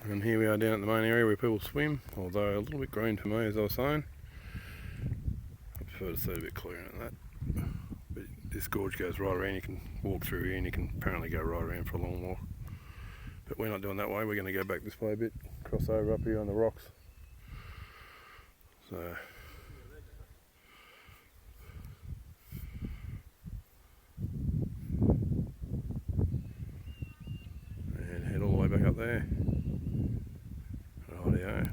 And here we are down at the main area where people swim, although a little bit green for me, as I was saying. I prefer to see it a bit clearer than that. But this gorge goes right around, you can walk through here and you can apparently go right around for a long walk. But we're not doing that way, we're going to go back this way a bit, cross over up here on the rocks. So and head all the way back up there. Rightio.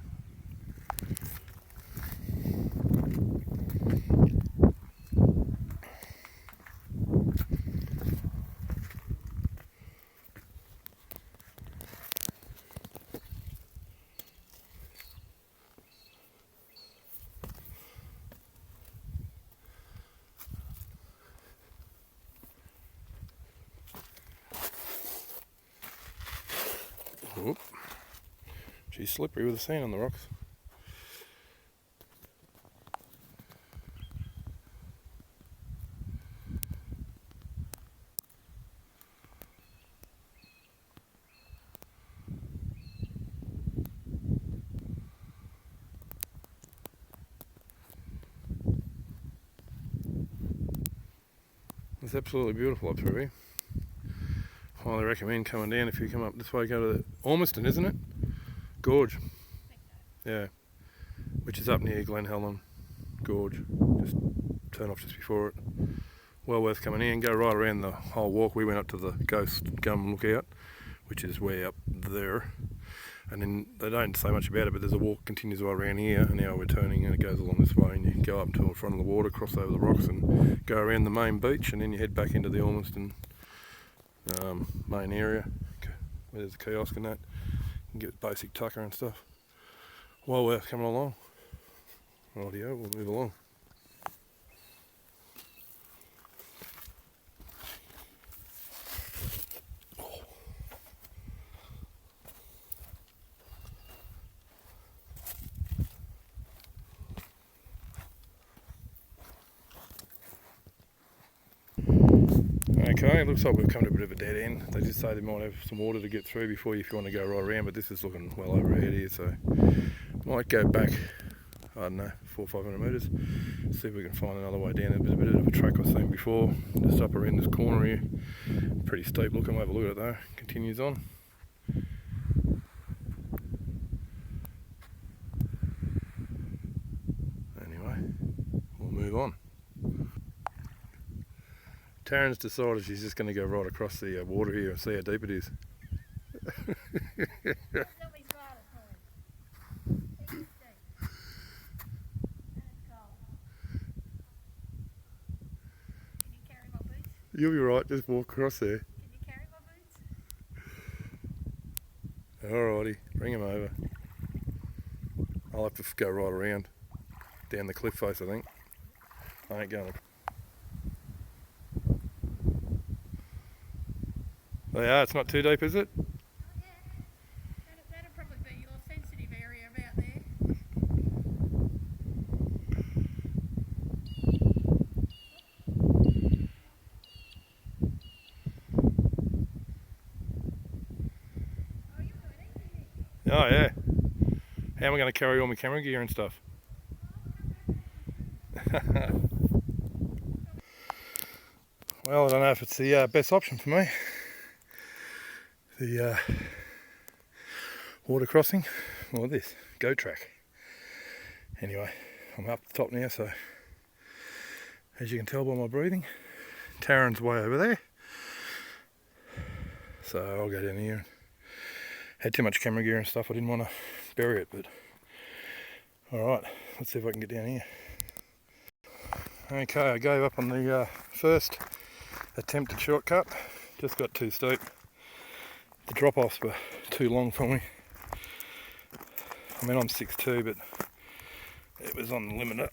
Whoop. She's slippery with the sand on the rocks. It's absolutely beautiful up through here. Highly recommend coming down if you come up this way. Go to Ormiston, isn't it? Gorge. Yeah. Which is up near Glen Helen Gorge. Just turn off just before it. Well worth coming in. Go right around the whole walk. We went up to the Ghost Gum Lookout, which is way up there. And then they don't say much about it, but there's a walk continues right around here, and now we're turning and it goes along this way, and you go up until the front of the water, cross over the rocks and go around the main beach, and then you head back into the Ormiston main area where there's a kiosk and that. You can get basic tucker and stuff. Well worth coming along. Rightio, we'll move along. Okay, it looks like we've come to a bit of a dead end. They did say they might have some water to get through before you if you want to go right around, but this is looking well overhead here, so might go back, I don't know, 400 or 500 metres, see if we can find another way down. There's a bit of a track I've seen before, just up around this corner here. Pretty steep looking, we'll have a look at it though. Continues on. Anyway, we'll move on. Taryn's decided she's just going to go right across the water here and see how deep it is. You'll be right, just walk across there. Can you carry my boots? Alrighty, bring him over. I'll have to go right around, down the cliff face I think. I ain't going. They are, it's not too deep, is it? Oh yeah, that'll probably be your sensitive area about there. Oh, you're doing easy. Oh yeah. How am I going to carry all my camera gear and stuff? Well, I don't know if it's the best option for me. The water crossing, or this, go track. Anyway, I'm up the top now, so as you can tell by my breathing, Taryn's way over there. So I'll go down here. And had too much camera gear and stuff, I didn't want to bury it, but alright, let's see if I can get down here. Okay, I gave up on the first attempted shortcut, just got too steep. The drop-offs were too long for me. I mean, I'm 6'2", but it was on the limiter,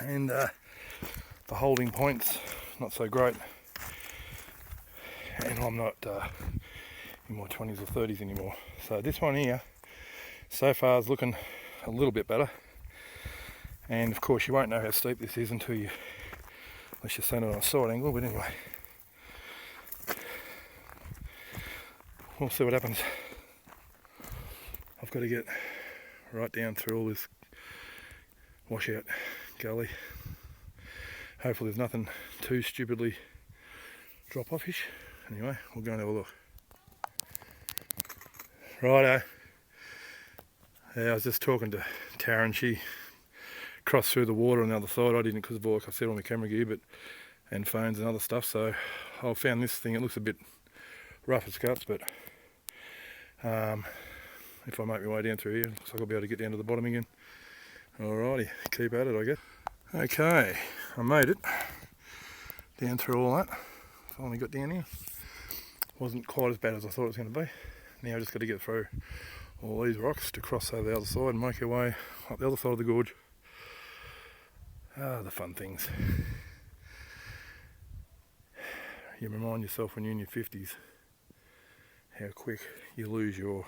and the holding point's not so great. And I'm not in my 20s or 30s anymore. So this one here, so far, is looking a little bit better. And of course, you won't know how steep this is unless you've seen it on a side angle. But anyway, we'll see what happens. I've got to get right down through all this washout gully. Hopefully there's nothing too stupidly drop-offish. Anyway, we'll go and have a look. Righto. Yeah, I was just talking to Taryn. She crossed through the water on the other side. I didn't because of all, like I said, on the camera gear, and phones and other stuff. So I found this thing. It looks a bit rough as guts, but if I make my way down through here, looks like I'll be able to get down to the bottom again. Alrighty, keep at it, I guess. Okay, I made it down through all that. Finally got down here. Wasn't quite as bad as I thought it was going to be. Now I just got to get through all these rocks to cross over the other side and make our way up the other side of the gorge. Ah, the fun things. You remind yourself when you're in your 50s how quick you lose your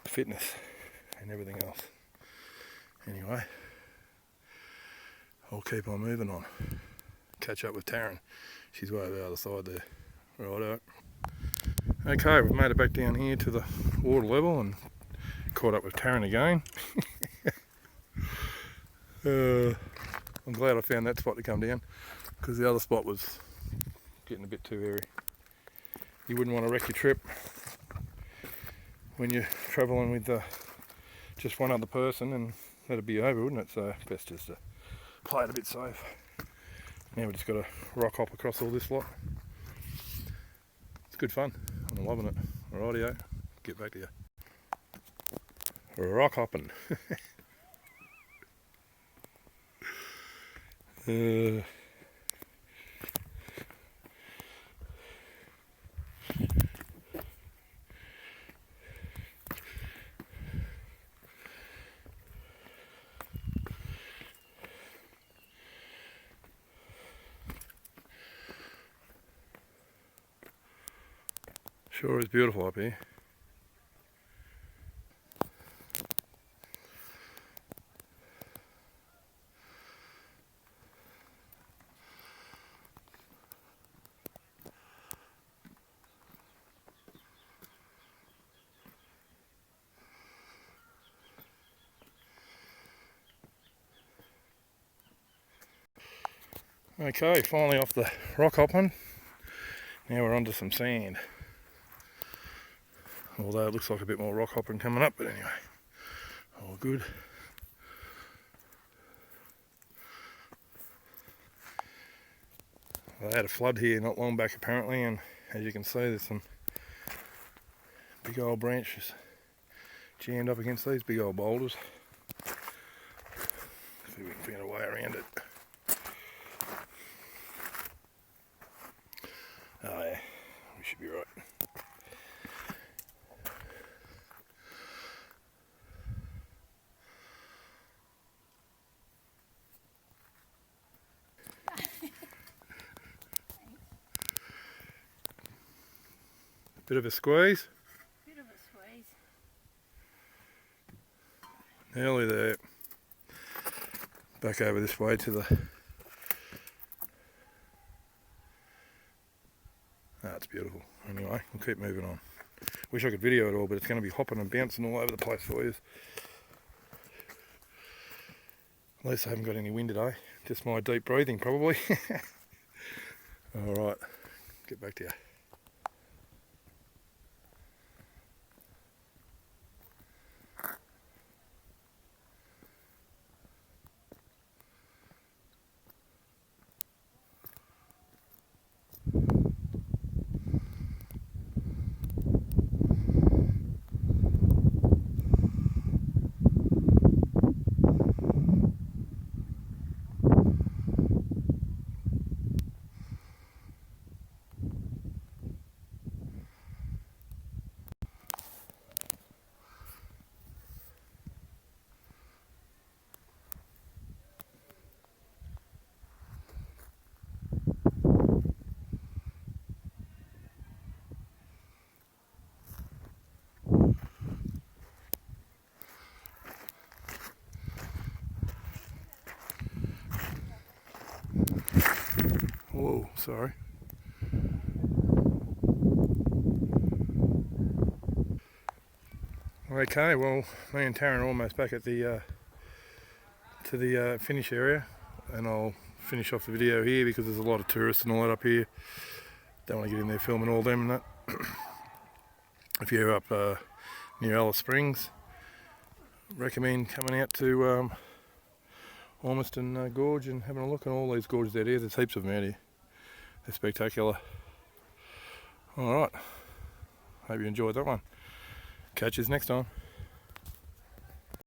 fitness and everything else. Anyway, I'll keep on moving on. Catch up with Taryn. She's way over the other side there. Righto. Okay, we've made it back down here to the water level and caught up with Taryn again. I'm glad I found that spot to come down because the other spot was getting a bit too hairy. You wouldn't want to wreck your trip when you're travelling with just one other person and let it be over, wouldn't it? So best just to play it a bit safe. Now we just got to rock hop across all this lot. It's good fun. I'm loving it. Rightio, get back to you. Rock hopping. Sure is beautiful up here. Okay, finally off the rock hopping. Now we're onto some sand. Although it looks like a bit more rock hopping coming up, but anyway, all good. I had a flood here not long back apparently, and as you can see there's some big old branches jammed up against these big old boulders. See if we can find a way around it. Oh yeah, we should be right. Bit of a squeeze. Bit of a squeeze. Nearly there. Back over this way to the... It's beautiful. Anyway, we'll keep moving on. Wish I could video it all, but it's going to be hopping and bouncing all over the place for you. At least I haven't got any wind today. Just my deep breathing, probably. Alright, get back to you. Whoa, sorry. Okay, well, me and Taryn are almost back at the to the finish area, and I'll finish off the video here because there's a lot of tourists and all that up here. Don't want to get in there filming all them and that. If you're up near Alice Springs, recommend coming out to Ormiston Gorge and having a look at all these gorges out here. There's heaps of them out here. They're spectacular. Alright, hope you enjoyed that one. Catch us next time.